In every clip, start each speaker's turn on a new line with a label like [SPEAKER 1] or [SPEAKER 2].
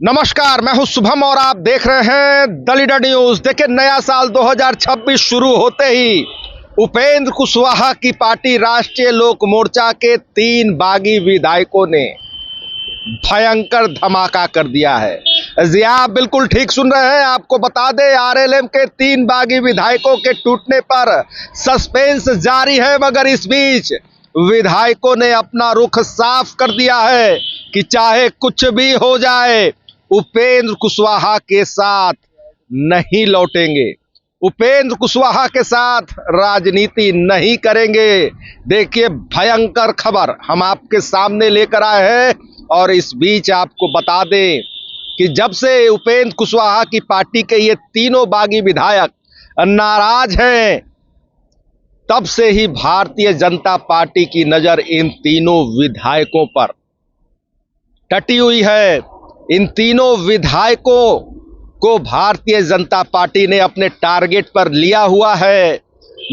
[SPEAKER 1] नमस्कार, मैं हूं शुभम और आप देख रहे हैं द लीडर न्यूज। देखिए, नया साल 2026 शुरू होते ही उपेंद्र कुशवाहा की पार्टी राष्ट्रीय लोक मोर्चा के 3 बागी विधायकों ने भयंकर धमाका कर दिया है। जी, आप बिल्कुल ठीक सुन रहे हैं। आपको बता दें, आरएलएम के 3 बागी विधायकों के टूटने पर सस्पेंस जारी है, मगर इस बीच विधायकों ने अपना रुख साफ कर दिया है कि चाहे कुछ भी हो जाए, उपेंद्र कुशवाहा के साथ नहीं लौटेंगे, उपेंद्र कुशवाहा के साथ राजनीति नहीं करेंगे। देखिए, भयंकर खबर हम आपके सामने लेकर आए हैं। और इस बीच आपको बता दें कि जब से उपेंद्र कुशवाहा की पार्टी के ये तीनों बागी विधायक नाराज हैं, तब से ही भारतीय जनता पार्टी की नजर इन तीनों विधायकों पर टटी हुई है। इन तीनों विधायकों को भारतीय जनता पार्टी ने अपने टारगेट पर लिया हुआ है।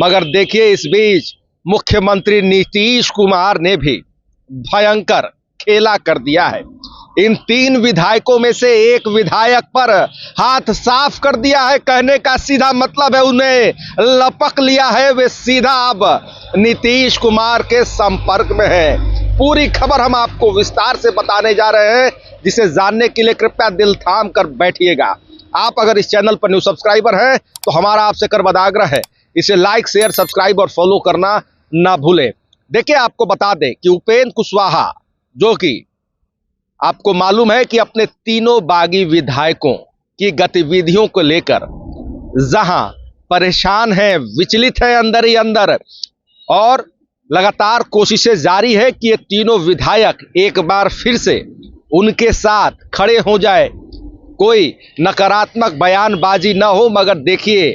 [SPEAKER 1] मगर देखिए, इस बीच मुख्यमंत्री नीतीश कुमार ने भी भयंकर खेला कर दिया है। इन 3 विधायकों में से एक विधायक पर हाथ साफ कर दिया है। कहने का सीधा मतलब है, उन्हें लपक लिया है। वे सीधा अब नीतीश कुमार के संपर्क में है। पूरी खबर हम आपको विस्तार से बताने जा रहे हैं, जिसे जानने के लिए कृपया दिल थाम कर बैठिएगा। आप अगर इस चैनल पर न्यू सब्सक्राइबर हैं तो हमारा आपसे करबद्ध आग्रह है, इसे लाइक, शेयर, सब्सक्राइब और फॉलो करना ना भूलें। देखिए, आपको बता दें कि उपेंद्र कुशवाहा, जो कि आपको मालूम है कि अपने तीनों बागी विधायकों की गतिविधियों को लेकर जहां परेशान हैं, विचलित हैं अंदर ही अंदर, और लगातार कोशिशें जारी है कि ये तीनों विधायक एक बार फिर से उनके साथ खड़े हो जाए, कोई नकारात्मक बयानबाजी ना हो। मगर देखिए,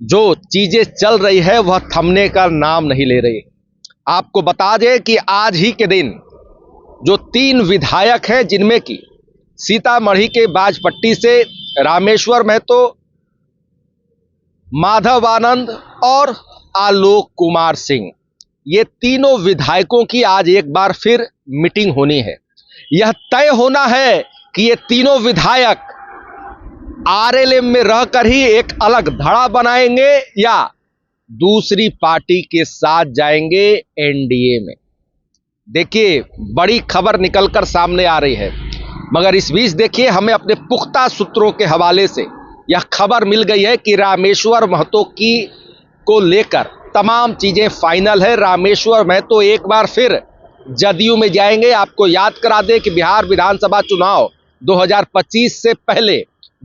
[SPEAKER 1] जो चीजें चल रही है वह थमने का नाम नहीं ले रही। आपको बता दें कि आज ही के दिन जो 3 विधायक हैं, जिनमें कि सीतामढ़ी के बाजपट्टी से रामेश्वर महतो, माधव आनंद और आलोक कुमार सिंह, ये तीनों विधायकों की आज एक बार फिर मीटिंग होनी है। यह तय होना है कि ये तीनों विधायक आरएलएम में रहकर ही एक अलग धड़ा बनाएंगे या दूसरी पार्टी के साथ जाएंगे एनडीए में। देखिए, बड़ी खबर निकलकर सामने आ रही है। मगर इस बीच देखिए, हमें अपने पुख्ता सूत्रों के हवाले से यह खबर मिल गई है कि रामेश्वर महतो की को लेकर तमाम चीजें फाइनल है। रामेश्वर महतो एक बार फिर जदयू में जाएंगे। आपको याद करा दें कि बिहार विधानसभा चुनाव 2025 से पहले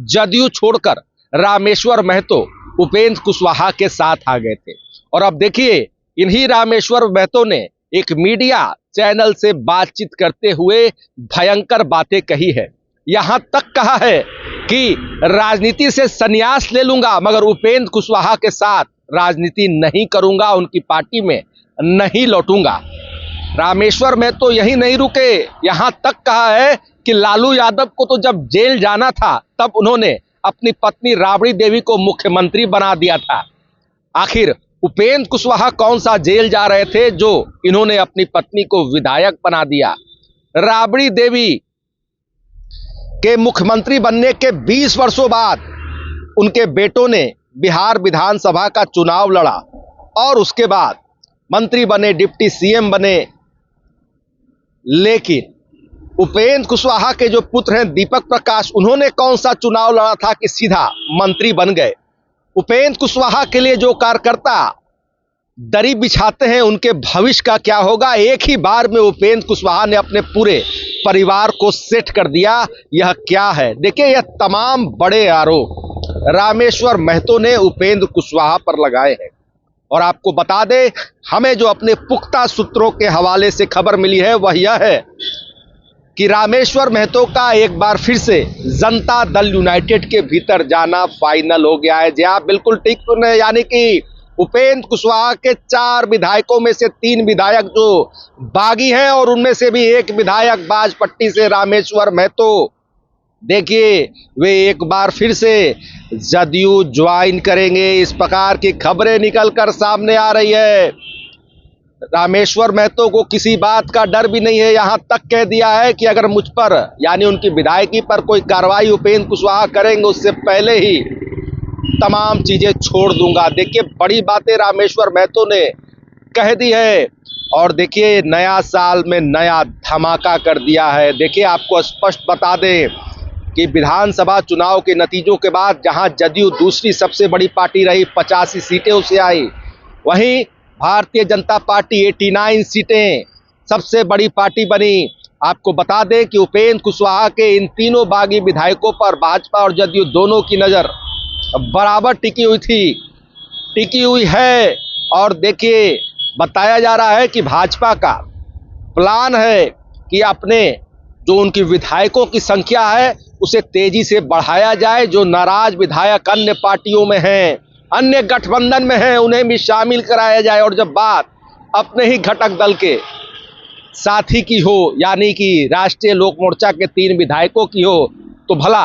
[SPEAKER 1] जदयू छोड़कर रामेश्वर महतो उपेंद्र कुशवाहा के साथ आ गए थे। और अब देखिए, इन्हीं रामेश्वर महतो ने एक मीडिया चैनल से बातचीत करते हुए भयंकर बातें कही है। यहां तक कहा है कि राजनीति से संन्यास ले लूंगा, मगर उपेंद्र कुशवाहा के साथ राजनीति नहीं करूंगा, उनकी पार्टी में नहीं लौटूंगा। रामेश्वर में तो यही नहीं रुके, यहां तक कहा है कि लालू यादव को तो जब जेल जाना था, तब उन्होंने अपनी पत्नी राबड़ी देवी को मुख्यमंत्री बना दिया था। आखिर उपेंद्र कुशवाहा कौन सा जेल जा रहे थे जो इन्होंने अपनी पत्नी को विधायक बना दिया? राबड़ी देवी के मुख्यमंत्री बनने के 20 वर्षों बाद उनके बेटों ने बिहार विधानसभा का चुनाव लड़ा और उसके बाद मंत्री बने, डिप्टी सीएम बने। लेकिन उपेंद्र कुशवाहा के जो पुत्र हैं दीपक प्रकाश, उन्होंने कौन सा चुनाव लड़ा था कि सीधा मंत्री बन गए? उपेंद्र कुशवाहा के लिए जो कार्यकर्ता दरी बिछाते हैं, उनके भविष्य का क्या होगा? एक ही बार में उपेंद्र कुशवाहा ने अपने पूरे परिवार को सेट कर दिया। यह क्या है? देखिए, यह तमाम बड़े आरोप रामेश्वर महतो ने उपेंद्र कुशवाहा पर लगाए हैं। और आपको बता दें, हमें जो अपने पुख्ता सूत्रों के हवाले से खबर मिली है वह यह है कि रामेश्वर महतो का एक बार फिर से जनता दल यूनाइटेड के भीतर जाना फाइनल हो गया है। जी, आप बिल्कुल ठीक सुन रहे हैं। यानी कि उपेंद्र कुशवाहा के 4 विधायकों में से 3 विधायक जो बागी हैं, और उनमें से भी एक विधायक बाजपट्टी से रामेश्वर महतो, देखिए, वे एक बार फिर से जदयू ज्वाइन करेंगे। इस प्रकार की खबरें निकलकर सामने आ रही है। रामेश्वर महतो को किसी बात का डर भी नहीं है, यहां तक कह दिया है कि अगर मुझ पर यानी उनकी विधायकी पर कोई कार्रवाई उपेंद्र कुशवाहा करेंगे उससे पहले ही तमाम चीजें छोड़ दूंगा। देखिए बड़ी बातें रामेश्वर महतो ने कह दी है और देखिए नया साल में नया धमाका कर दिया है। देखिए आपको स्पष्ट बता दें कि विधानसभा चुनाव के नतीजों के बाद जहां जदयू दूसरी सबसे बड़ी पार्टी रही, 85 सीटें उसे आई, वहीं भारतीय जनता पार्टी 89 सीटें सबसे बड़ी पार्टी बनी। आपको बता दें कि उपेंद्र कुशवाहा के इन तीनों बागी विधायकों पर भाजपा और जदयू दोनों की नजर बराबर टिकी हुई थी, टिकी हुई है। और देखिए बताया जा रहा है कि भाजपा का प्लान है कि अपने जो उनकी विधायकों की संख्या है उसे तेजी से बढ़ाया जाए। जो नाराज विधायक अन्य पार्टियों में हैं, अन्य गठबंधन में हैं, उन्हें भी शामिल कराया जाए। और जब बात अपने ही घटक दल के साथी की हो यानी कि राष्ट्रीय लोक मोर्चा के 3 विधायकों की हो तो भला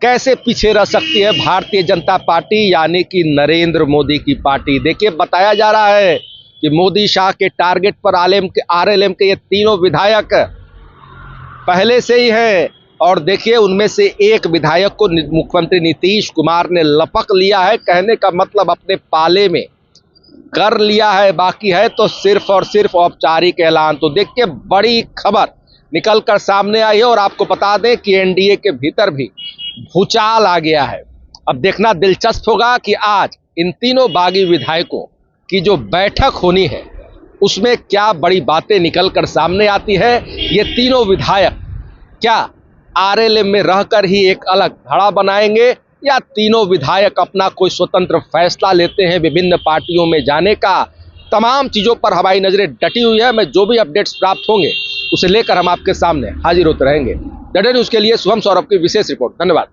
[SPEAKER 1] कैसे पीछे रह सकती है भारतीय जनता पार्टी यानी कि नरेंद्र मोदी की पार्टी। देखिए बताया जा रहा है कि मोदी शाह के टारगेट पर आरएलएम के ये तीनों विधायक पहले से ही हैं। और देखिए उनमें से एक विधायक को मुख्यमंत्री नीतीश कुमार ने लपक लिया है, कहने का मतलब अपने पाले में कर लिया है, बाकी है तो सिर्फ और सिर्फ औपचारिक ऐलान। तो देखिए बड़ी खबर निकल कर सामने आई है और आपको बता दें कि एनडीए के भीतर भी भूचाल आ गया है। अब देखना दिलचस्प होगा कि आज इन तीनों बागी विधायकों की जो बैठक होनी है उसमें क्या बड़ी बातें निकल कर सामने आती है। ये तीनों विधायक क्या आरएलएम में रहकर ही एक अलग धड़ा बनाएंगे या तीनों विधायक अपना कोई स्वतंत्र फैसला लेते हैं विभिन्न पार्टियों में जाने का। तमाम चीजों पर हमारी नजरें डटी हुई है। मैं जो भी अपडेट्स प्राप्त होंगे उसे लेकर हम आपके सामने हाजिर होते रहेंगे। द डे न्यूज़ के लिए शुभम सौरभ की विशेष रिपोर्ट। धन्यवाद।